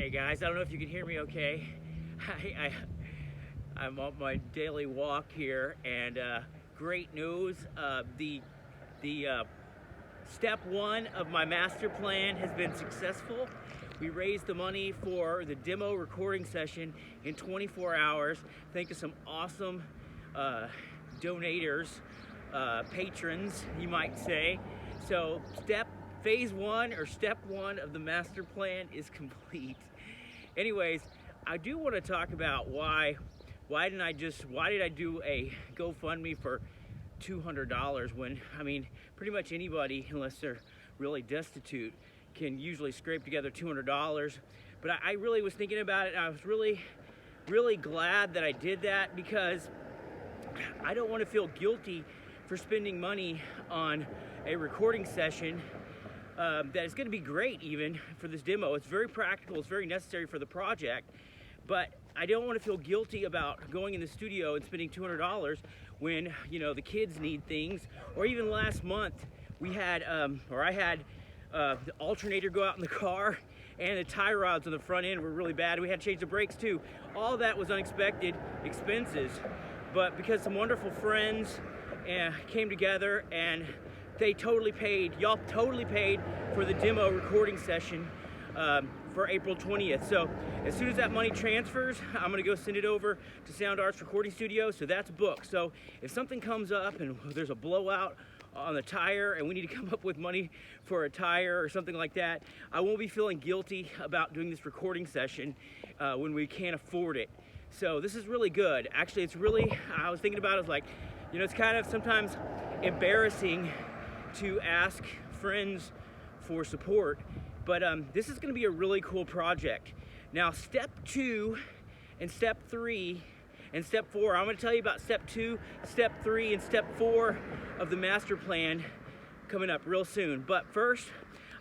Hey guys, I don't know if you can hear me okay. I'm on my daily walk here, and great news. The step one of my master plan has been successful. We raised the money for the demo recording session in 24 hours, thanks to some awesome donators, patrons, you might say. So phase one, or step one of the master plan is complete. Anyways, I do want to talk about why did I do a GoFundMe for $200 when, I mean, pretty much anybody, unless they're really destitute, can usually scrape together $200. But I really was thinking about it, and I was really glad that I did that, because I don't want to feel guilty for spending money on a recording session that is going to be great even for this demo. It's very practical, it's very necessary for the project, but I don't want to feel guilty about going in the studio and spending $200 when, you know, the kids need things. Or even last month we had, I had the alternator go out in the car, and the tie rods on the front end were really bad. We had to change the brakes too. All that was unexpected expenses, but because some wonderful friends came together, and they totally paid, y'all totally paid for the demo recording session for April 20th. So as soon as that money transfers, I'm gonna go send it over to Sound Arts Recording Studio, so that's booked. So if something comes up and there's a blowout on the tire and we need to come up with money for a tire or something like that, I won't be feeling guilty about doing this recording session when we can't afford it. So this is really good. Actually, it's really, I was thinking about it, like, you know, it's kind of sometimes embarrassing to ask friends for support, but this is going to be a really cool project. Now, step 2 and step 3 and step 4, I'm going to tell you about step 2, step 3, and step 4 of the master plan coming up real soon. But first,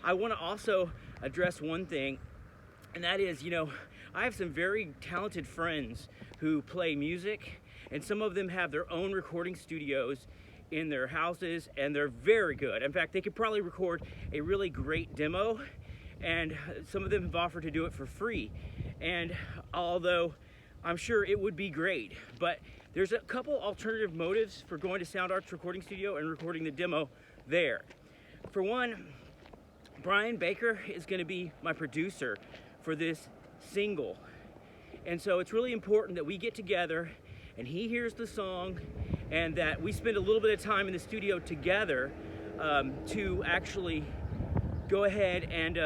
I want to also address one thing, and that is, you know, I have some very talented friends who play music, and some of them have their own recording studios in their houses, and they're very good. In fact, they could probably record a really great demo, and some of them have offered to do it for free. And although I'm sure it would be great, but there's a couple alternative motives for going to Sound Arts Recording Studio and recording the demo there. For one, Brian Baker is going to be my producer for this single, and so it's really important that we get together and he hears the song, and that we spend a little bit of time in the studio together to actually go ahead and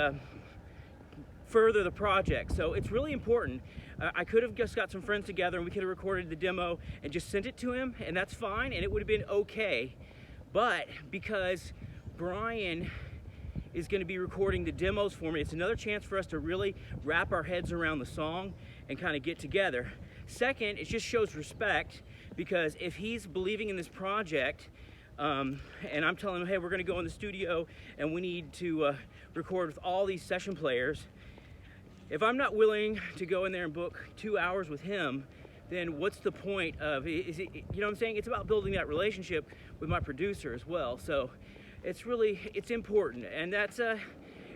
further the project. So it's really important. I could have just got some friends together and we could have recorded the demo and just sent it to him, and that's fine, and it would have been okay. But because Brian is going to be recording the demos for me, it's another chance for us to really wrap our heads around the song and kind of get together. Second, it just shows respect, because if he's believing in this project, and I'm telling him, hey, we're going to go in the studio and we need to record with all these session players, if I'm not willing to go in there and book 2 hours with him, then what's the point of, you know what I'm saying? It's about building that relationship with my producer as well. So it's important, and that's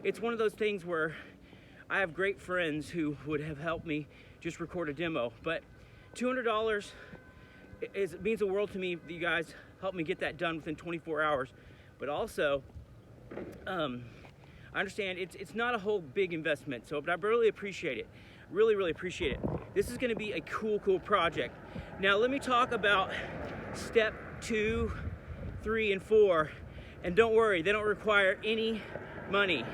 it's one of those things where I have great friends who would have helped me just record a demo, but $200 means the world to me that you guys helped me get that done within 24 hours. But also, I understand it's not a whole big investment, so, but I really appreciate it. Really appreciate it. This is going to be a cool project. Now let me talk about step 2, 3, and 4, and don't worry, they don't require any money.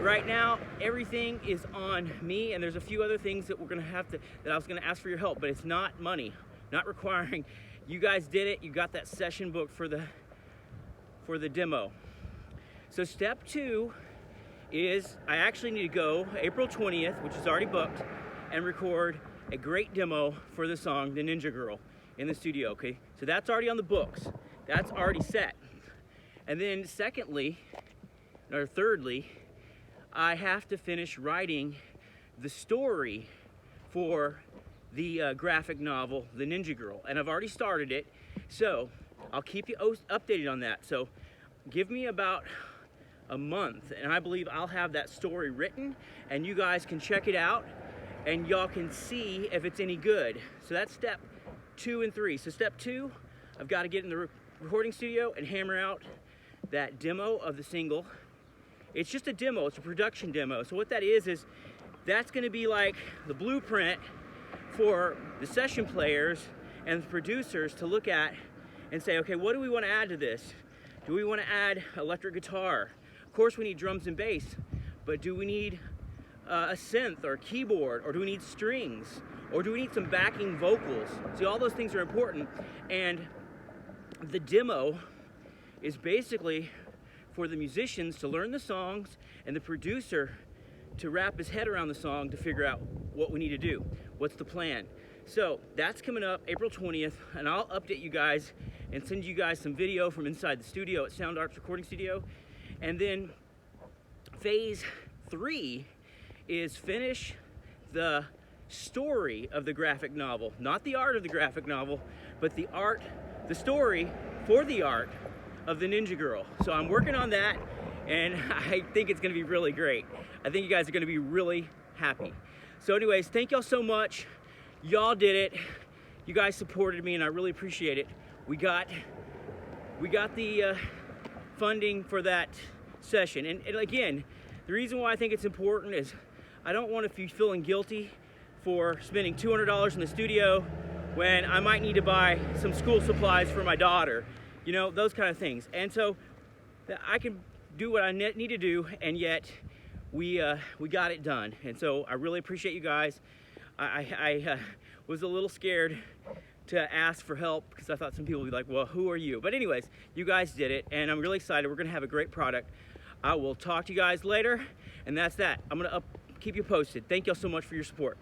Right now, everything is on me, and there's a few other things that that I was gonna ask for your help, but it's not money, not requiring. You guys did it. You got that session booked for the demo. So step 2 is I actually need to go April 20th, which is already booked, and record a great demo for the song The Ninja Girl in the studio, okay? So that's already on the books. That's already set. And then thirdly, I have to finish writing the story for the graphic novel, The Ninja Girl, and I've already started it, so I'll keep you updated on that. So give me about a month, and I believe I'll have that story written, and you guys can check it out, and y'all can see if it's any good. So that's step 2 and 3. So step 2, I've got to get in the recording studio and hammer out that demo of the single. It's just a demo, it's a production demo. So what that is that's going to be like the blueprint for the session players and the producers to look at and say, okay, what do we want to add to this? Do we want to add electric guitar? Of course we need drums and bass, but do we need a synth or a keyboard, or do we need strings, or do we need some backing vocals? See, all those things are important, and the demo is basically for the musicians to learn the songs and the producer to wrap his head around the song to figure out what we need to do. What's the plan? So that's coming up April 20th, and I'll update you guys and send you guys some video from inside the studio at Sound Arts Recording Studio. And then phase 3 is finish the story of the graphic novel, not the art of the graphic novel, but the story for the art of the Ninja Girl. So I'm working on that, and I think it's gonna be really great. I think you guys are gonna be really happy. So anyways, thank y'all so much. Y'all did it. You guys supported me, and I really appreciate it. We got the funding for that session. And again, the reason why I think it's important is I don't want to be feeling guilty for spending $200 in the studio when I might need to buy some school supplies for my daughter, you know, those kind of things. And so I can do what I need to do, and yet we got it done. And so I really appreciate you guys. I was a little scared to ask for help because I thought some people would be like, well, who are you? But anyways, you guys did it, and I'm really excited. We're gonna have a great product. I will talk to you guys later, and that's that. I'm gonna keep you posted. Thank y'all so much for your support.